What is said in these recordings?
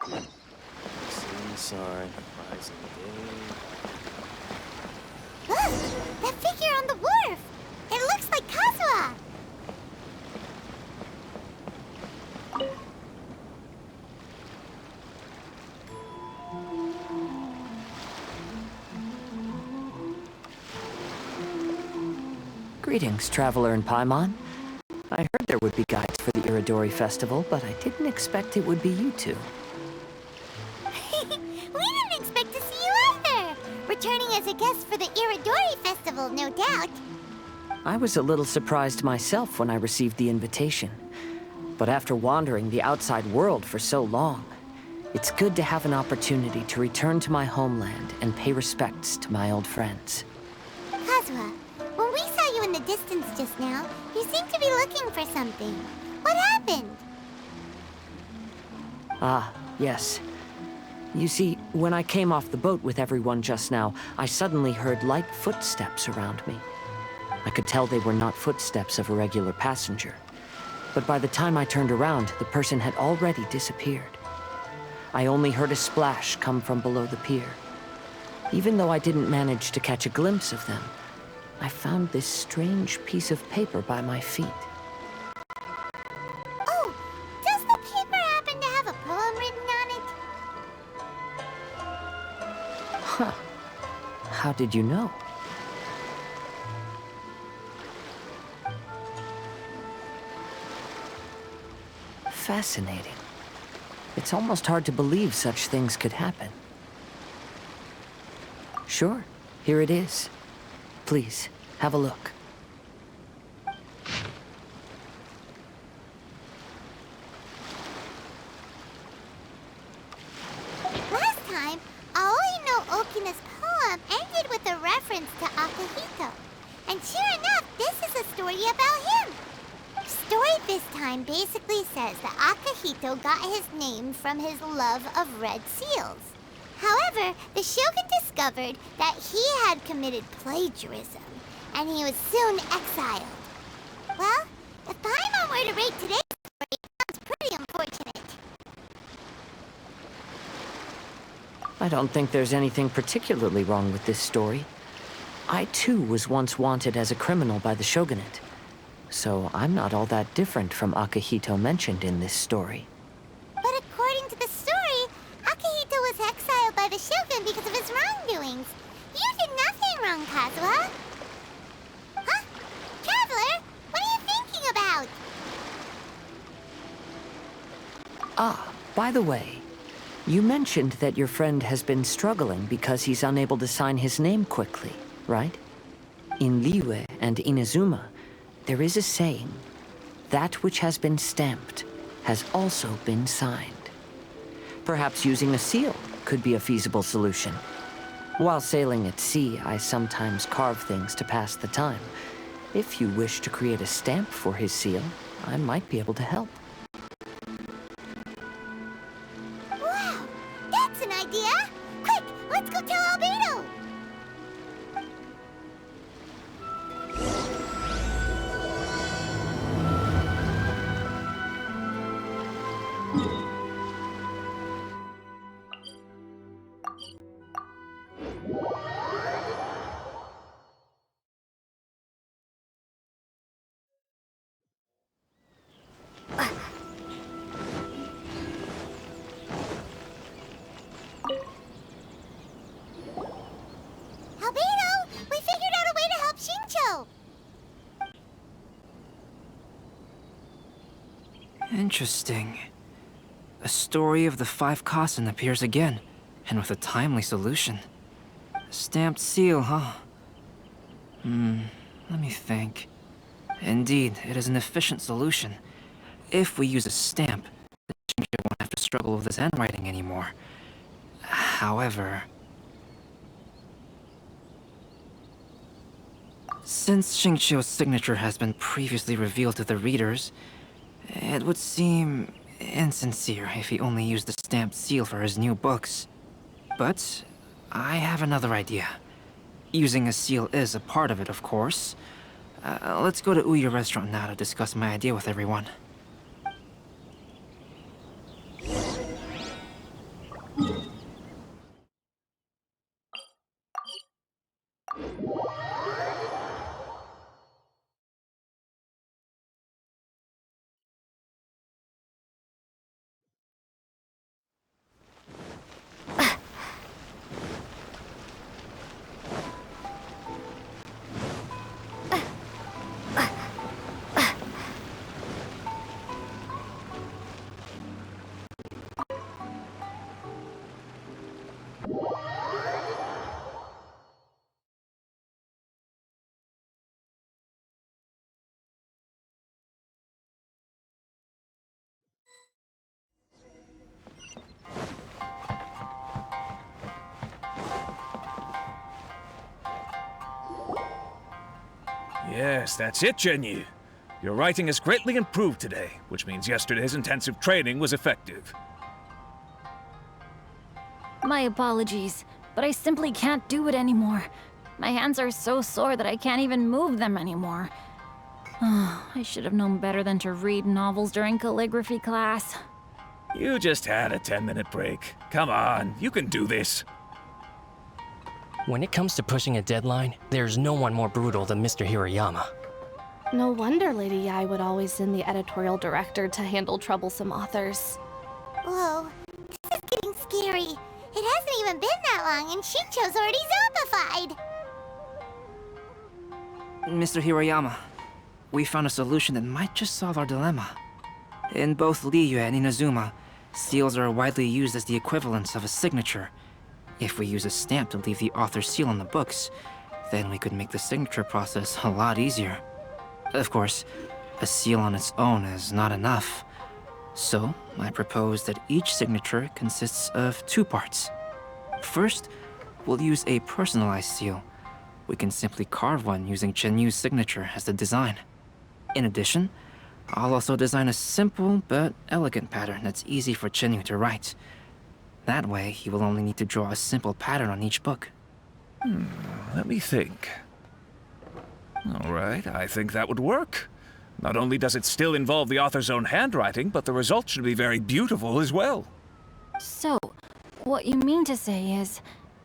Setting sun, rising day. Look! That figure on the wharf! It looks like Kazuha! Greetings, traveler in Paimon. I heard there would be guides for the Iridori Festival, but I didn't expect it would be you two. We didn't expect to see you either! Returning as a guest for the Iridori Festival, no doubt. I was a little surprised myself when I received the invitation. But after wandering the outside world for so long, it's good to have an opportunity to return to my homeland and pay respects to my old friends. Kazuha, when we saw you in the distance just now, you seemed to be looking for something. What happened? Ah, yes. You see, when I came off the boat with everyone just now, I suddenly heard light footsteps around me. I could tell they were not footsteps of a regular passenger. But by the time I turned around, the person had already disappeared. I only heard a splash come from below the pier. Even though I didn't manage to catch a glimpse of them, I found this strange piece of paper by my feet. Oh, does the paper happen to have a poem written on it? Huh. How did you know? Fascinating. It's almost hard to believe such things could happen. Sure, here it is. Please, have a look. Last time, Aoi no Okina's poem ended with a reference to Akihito. And sure enough, this is a story about him. The story this time basically says that Akihito got his name from his love of red seals. However, the shogun discovered that he had committed plagiarism, and he was soon exiled. Well, if Paimon were to rate today's story, it sounds pretty unfortunate. I don't think there's anything particularly wrong with this story. I too was once wanted as a criminal by the shogunate. So I'm not all that different from Akihito mentioned in this story. But according to the story, Akihito was exiled by the shogun because of his wrongdoings. You did nothing wrong, Kazuha. Huh? Traveler, what are you thinking about? Ah, by the way, you mentioned that your friend has been struggling because he's unable to sign his name quickly, right? In Liyue and Inazuma, there is a saying, that which has been stamped has also been signed. Perhaps using a seal could be a feasible solution. While sailing at sea, I sometimes carve things to pass the time. If you wish to create a stamp for his seal, I might be able to help. Wow, that's an idea! Quick, let's go tell Albedo! Albedo, we figured out a way to help Shincho! Interesting. A story of the 5 Kasen appears again, and with a timely solution. A stamped seal, huh? Let me think. Indeed, it is an efficient solution. If we use a stamp, the Shinjo won't have to struggle with his handwriting anymore. However, since Xingqiu's signature has been previously revealed to the readers, it would seem insincere if he only used the stamped seal for his new books. But I have another idea. Using a seal is a part of it, of course. Let's go to Ouya restaurant now to discuss my idea with everyone. Yes, that's it, Jinyu. Your writing has greatly improved today, which means yesterday's intensive training was effective. My apologies, but I simply can't do it anymore. My hands are so sore that I can't even move them anymore. I should have known better than to read novels during calligraphy class. You just had a 10-minute break. Come on, you can do this. When it comes to pushing a deadline, there's no one more brutal than Mr. Hirayama. No wonder Lady Yai would always send the editorial director to handle troublesome authors. Whoa, this is getting scary. It hasn't even been that long and Shincho's already zombified. Mr. Hirayama, we found a solution that might just solve our dilemma. In both Liyue and Inazuma, seals are widely used as the equivalents of a signature. If we use a stamp to leave the author's seal on the books, then we could make the signature process a lot easier. Of course, a seal on its own is not enough. So, I propose that each signature consists of 2 parts. First, we'll use a personalized seal. We can simply carve one using Chenyu's signature as the design. In addition, I'll also design a simple but elegant pattern that's easy for Chenyu to write. That way, he will only need to draw a simple pattern on each book. Let me think. All right, I think that would work. Not only does it still involve the author's own handwriting, but the result should be very beautiful as well. So, what you mean to say is,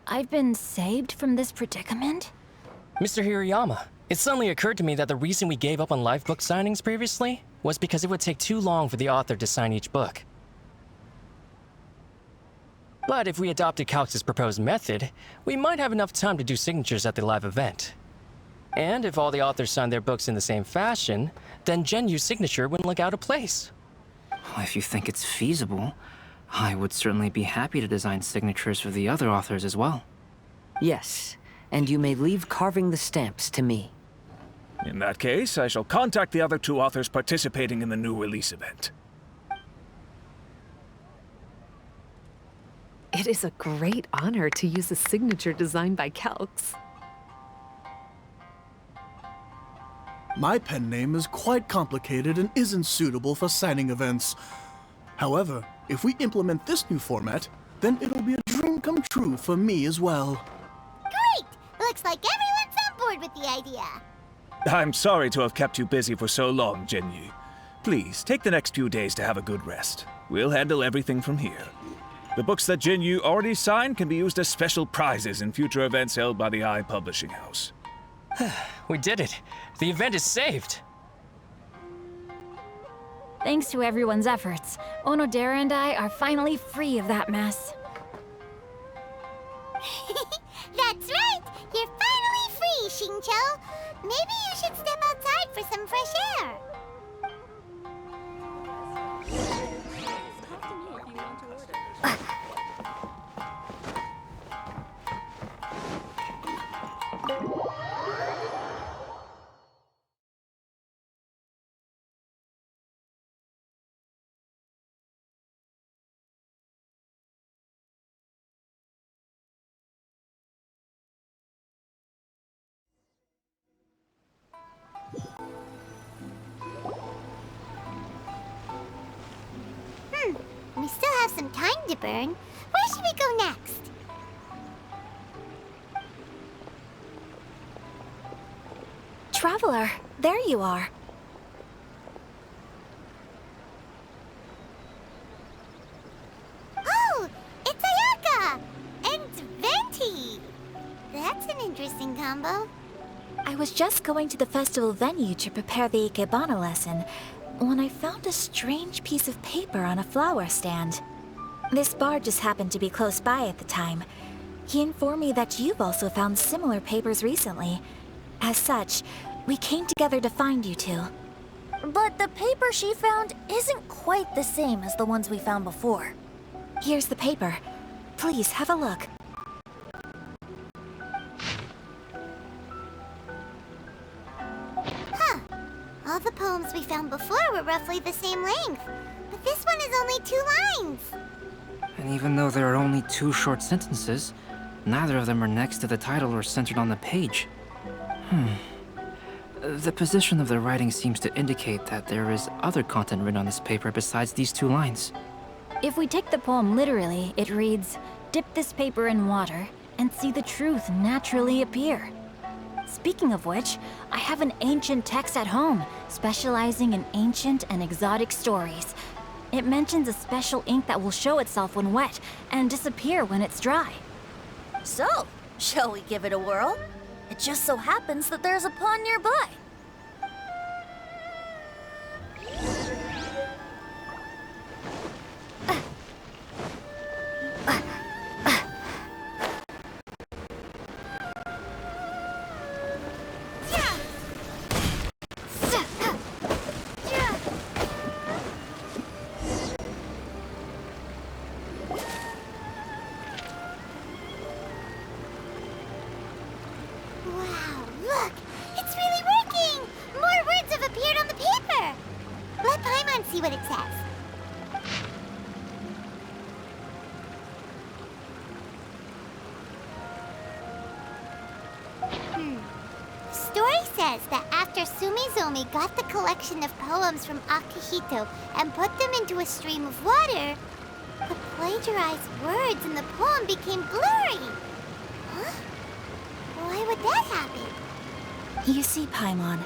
I've been saved from this predicament? Mr. Hirayama, it suddenly occurred to me that the reason we gave up on live book signings previously was because it would take too long for the author to sign each book. But if we adopted Calx's proposed method, we might have enough time to do signatures at the live event. And if all the authors signed their books in the same fashion, then Genyu's signature wouldn't look out of place. If you think it's feasible, I would certainly be happy to design signatures for the other authors as well. Yes, and you may leave carving the stamps to me. In that case, I shall contact the other 2 authors participating in the new release event. It is a great honor to use a signature designed by Calx. My pen name is quite complicated and isn't suitable for signing events. However, if we implement this new format, then it'll be a dream come true for me as well. Great! Looks like everyone's on board with the idea. I'm sorry to have kept you busy for so long, Jinyu. Please, take the next few days to have a good rest. We'll handle everything from here. The books that Jinyu already signed can be used as special prizes in future events held by the Eye Publishing House. We did it! The event is saved! Thanks to everyone's efforts, Onodera and I are finally free of that mess. That's right! You're finally free, Shincho! Maybe you should step outside for some fresh air. We still have some time to burn. Where should we go next? Traveler, there you are. Oh, it's Ayaka! And Venti! That's an interesting combo. I was just going to the festival venue to prepare the Ikebana lesson when I found a strange piece of paper on a flower stand. This bard just happened to be close by at the time. He informed me that you've also found similar papers recently. As such, we came together to find you two. But the paper she found isn't quite the same as the ones we found before. Here's the paper. Please have a look. Huh. All the poems we found before were roughly the same length. But this one is only 2 lines. And even though there are only 2 short sentences, neither of them are next to the title or centered on the page. The position of the writing seems to indicate that there is other content written on this paper besides these 2 lines. If we take the poem literally, it reads, "Dip this paper in water and see the truth naturally appear." Speaking of which, I have an ancient text at home, specializing in ancient and exotic stories. It mentions a special ink that will show itself when wet and disappear when it's dry. So, shall we give it a whirl? It just so happens that there's a pond nearby. Wow, look! It's really working! More words have appeared on the paper! Let Paimon see what it says. Story says that after Sumizomi got the collection of poems from Akihito and put them into a stream of water, the plagiarized words in the poem became blurry. Huh? Why would that happen? You see, Paimon,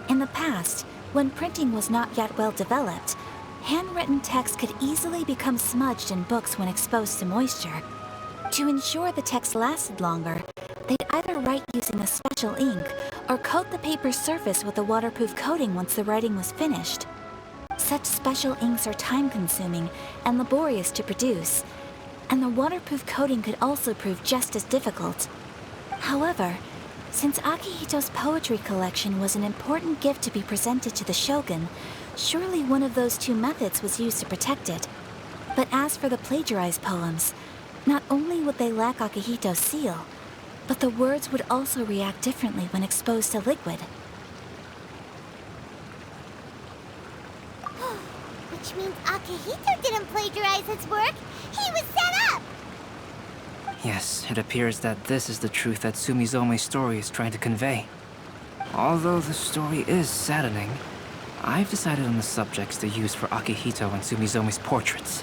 in the past, when printing was not yet well developed, handwritten text could easily become smudged in books when exposed to moisture. To ensure the text lasted longer, they'd either write using a special ink or coat the paper's surface with a waterproof coating once the writing was finished. Such special inks are time-consuming and laborious to produce, and the waterproof coating could also prove just as difficult. However, since Akihito's poetry collection was an important gift to be presented to the shogun, surely one of those 2 methods was used to protect it. But as for the plagiarized poems, not only would they lack Akihito's seal, but the words would also react differently when exposed to liquid. Which means Akihito didn't plagiarize his work. He was set up! Yes, it appears that this is the truth that Sumizome's story is trying to convey. Although the story is saddening, I've decided on the subjects to use for Akihito and Sumizome's portraits.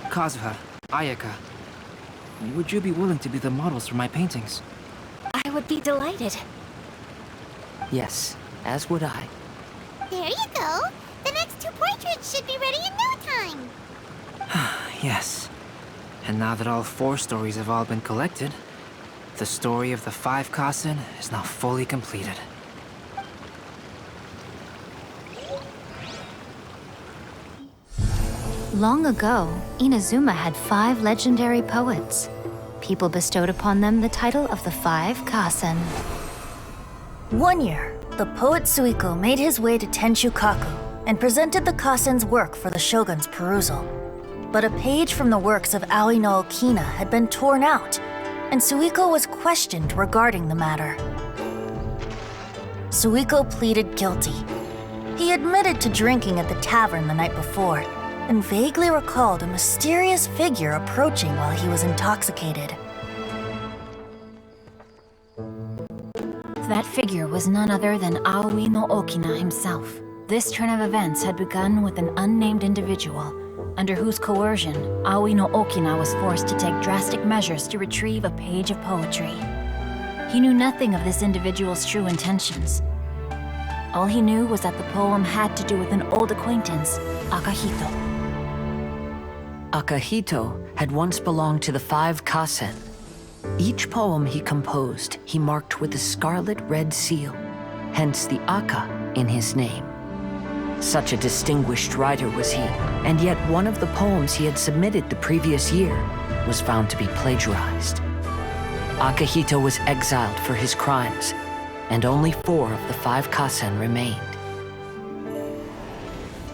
Kazuha, Ayaka, would you be willing to be the models for my paintings? I would be delighted. Yes, as would I. There you go. The next 2 portraits should be ready in no time. Yes. And now that all 4 stories have all been collected, the story of the 5 Kasen is now fully completed. Long ago, Inazuma had 5 legendary poets. People bestowed upon them the title of the 5 Kasen. One year, the poet Suiko made his way to Tenshukaku and presented the Kasen's work for the shogun's perusal. But a page from the works of Aoi no Okina had been torn out, and Suiko was questioned regarding the matter. Suiko pleaded guilty. He admitted to drinking at the tavern the night before, and vaguely recalled a mysterious figure approaching while he was intoxicated. That figure was none other than Aoi no Okina himself. This turn of events had begun with an unnamed individual, under whose coercion, Aoi no Okina was forced to take drastic measures to retrieve a page of poetry. He knew nothing of this individual's true intentions. All he knew was that the poem had to do with an old acquaintance, Akihito. Akihito had once belonged to the 5 Kasen. Each poem he composed, he marked with a scarlet red seal, hence the Aka in his name. Such a distinguished writer was he, and yet one of the poems he had submitted the previous year was found to be plagiarized. Akihito was exiled for his crimes, and only 4 of the 5 Kasen remained.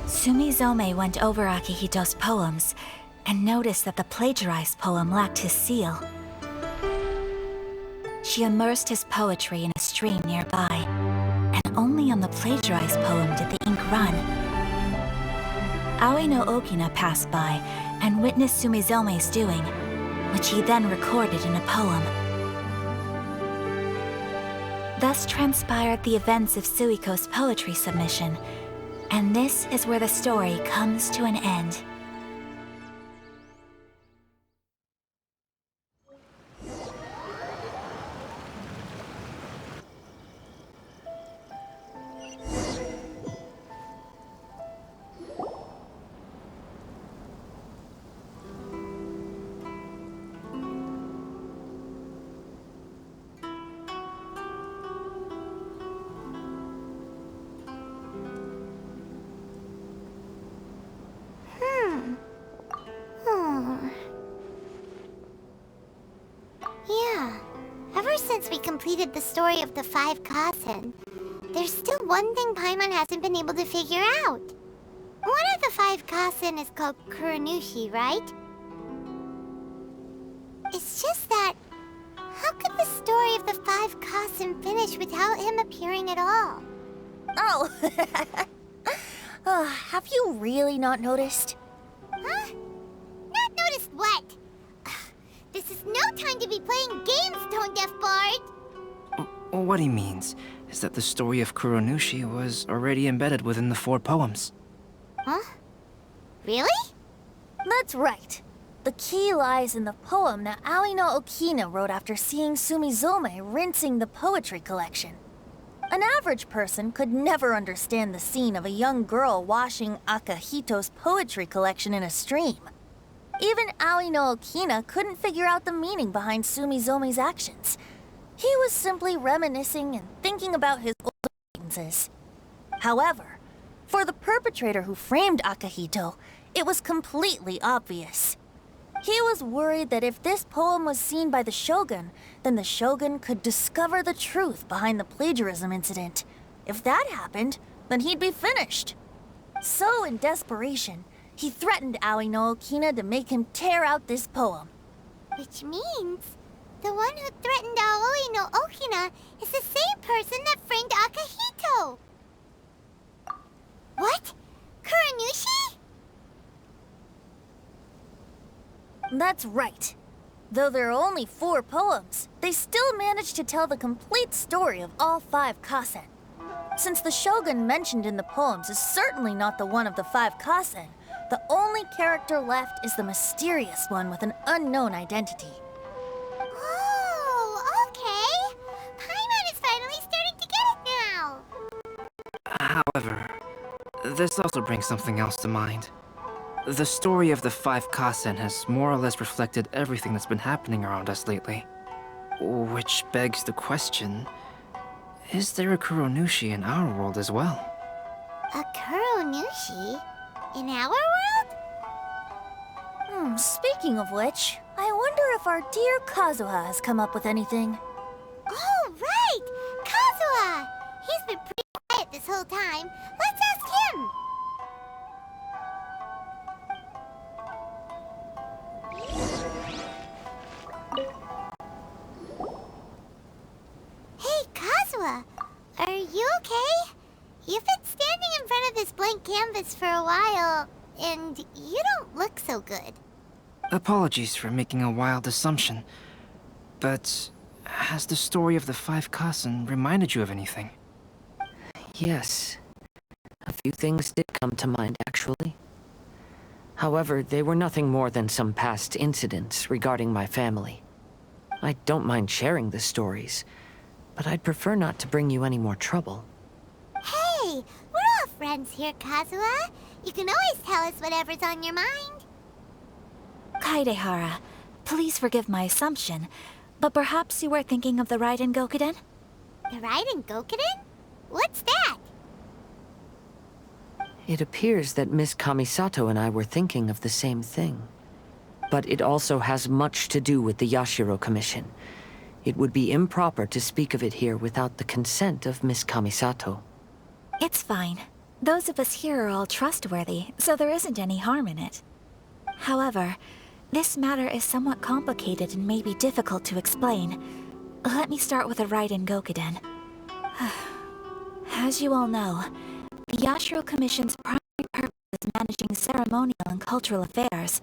Sumizome went over Akihito's poems and noticed that the plagiarized poem lacked his seal. She immersed his poetry in a stream nearby, and only on the plagiarized poem did the ink run. Aoi no Okina passed by and witnessed Sumizome's doing, which he then recorded in a poem. Thus transpired the events of Suiko's poetry submission, and this is where the story comes to an end. Yeah. Ever since we completed the story of the 5 Kasen, there's still one thing Paimon hasn't been able to figure out. One of the 5 Kasen is called Kuronushi, right? It's just that, how could the story of the 5 Kasen finish without him appearing at all? Oh, have you really not noticed? Huh? Not noticed what? This is no time to be playing games, Tone Deaf Bard! What he means is that the story of Kuronushi was already embedded within the 4 poems. Huh? Really? That's right. The key lies in the poem that Aoi no Okina wrote after seeing Sumizome rinsing the poetry collection. An average person could never understand the scene of a young girl washing Akahito's poetry collection in a stream. Even Aoi no Okina couldn't figure out the meaning behind Sumizome's actions. He was simply reminiscing and thinking about his old acquaintances. However, for the perpetrator who framed Akahito, it was completely obvious. He was worried that if this poem was seen by the Shogun, then the Shogun could discover the truth behind the plagiarism incident. If that happened, then he'd be finished. So, in desperation, he threatened Aoi no Okina to make him tear out this poem. Which means the one who threatened Aoi no Okina is the same person that framed Akahito! What? Kuronushi? That's right. Though there are only 4 poems, they still managed to tell the complete story of all 5 Kasen. Since the Shogun mentioned in the poems is certainly not the one of the 5 Kasen, the only character left is the mysterious one with an unknown identity. Oh, okay. Paimon is finally starting to get it now. However, this also brings something else to mind. The story of the 5 Kasen has more or less reflected everything that's been happening around us lately. Which begs the question, is there a Kuronushi in our world as well? A Kuronushi? In our world? Speaking of which, I wonder if our dear Kazuha has come up with anything. Oh, right! Kazuha! He's been pretty quiet this whole time. Let's ask him! Hey, Kazuha! Are you okay? You've been standing in front of this blank canvas for a while, and you don't look so good. Apologies for making a wild assumption, but has the story of the 5 Kasen reminded you of anything? Yes. A few things did come to mind, actually. However, they were nothing more than some past incidents regarding my family. I don't mind sharing the stories, but I'd prefer not to bring you any more trouble. Hey, we're all friends here, Kazuha. You can always tell us whatever's on your mind. Kaidehara, please forgive my assumption, but perhaps you were thinking of the Raiden Gokuden? The Raiden Gokuden? What's that? It appears that Miss Kamisato and I were thinking of the same thing. But it also has much to do with the Yashiro Commission. It would be improper to speak of it here without the consent of Miss Kamisato. It's fine. Those of us here are all trustworthy, so there isn't any harm in it. However, this matter is somewhat complicated and may be difficult to explain. Let me start with the Raiden Gokuden. As you all know, the Yashiro Commission's primary purpose is managing ceremonial and cultural affairs,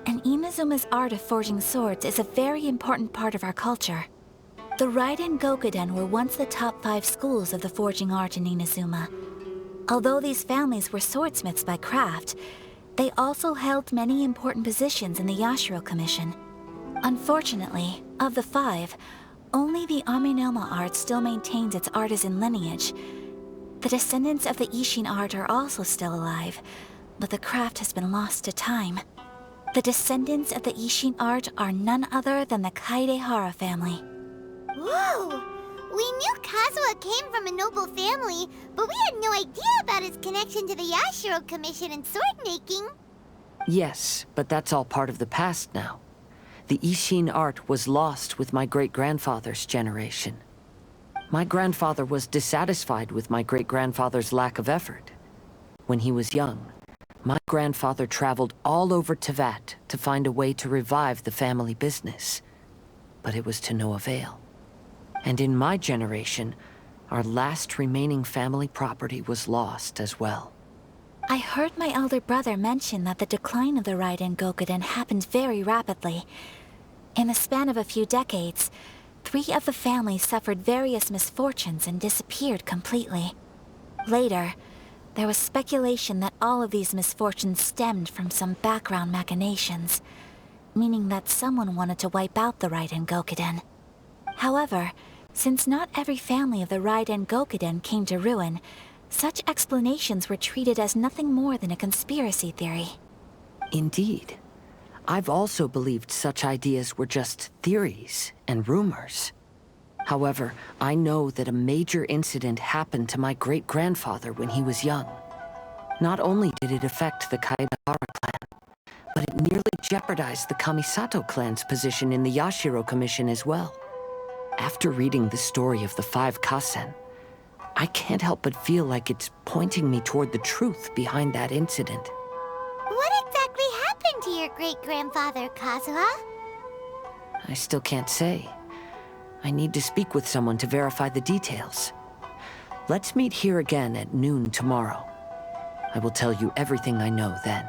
and Inazuma's art of forging swords is a very important part of our culture. The Raiden Gokuden were once the top 5 schools of the forging art in Inazuma. Although these families were swordsmiths by craft, they also held many important positions in the Yashiro Commission. Unfortunately, of the 5, only the Aminoma art still maintains its artisan lineage. The descendants of the Ishin art are also still alive, but the craft has been lost to time. The descendants of the Ishin art are none other than the Kaidehara family. Whoa! We knew Kazuha came from a noble family, but we had no idea about his connection to the Yashiro Commission and sword making. Yes, but that's all part of the past now. The Ishin art was lost with my great-grandfather's generation. My grandfather was dissatisfied with my great-grandfather's lack of effort. When he was young, my grandfather traveled all over Tevat to find a way to revive the family business. But it was to no avail. And in my generation, our last remaining family property was lost as well. I heard my elder brother mention that the decline of the Raiden Gokuden happened very rapidly. In the span of a few decades, 3 of the families suffered various misfortunes and disappeared completely. Later, there was speculation that all of these misfortunes stemmed from some background machinations, meaning that someone wanted to wipe out the Raiden Gokuden. However, since not every family of the Raiden Gokuden came to ruin, such explanations were treated as nothing more than a conspiracy theory. Indeed. I've also believed such ideas were just theories and rumors. However, I know that a major incident happened to my great-grandfather when he was young. Not only did it affect the Kaidehara clan, but it nearly jeopardized the Kamisato clan's position in the Yashiro Commission as well. After reading the story of the 5 Kasen, I can't help but feel like it's pointing me toward the truth behind that incident. What exactly happened to your great-grandfather, Kazuha? I still can't say. I need to speak with someone to verify the details. Let's meet here again at noon tomorrow. I will tell you everything I know then.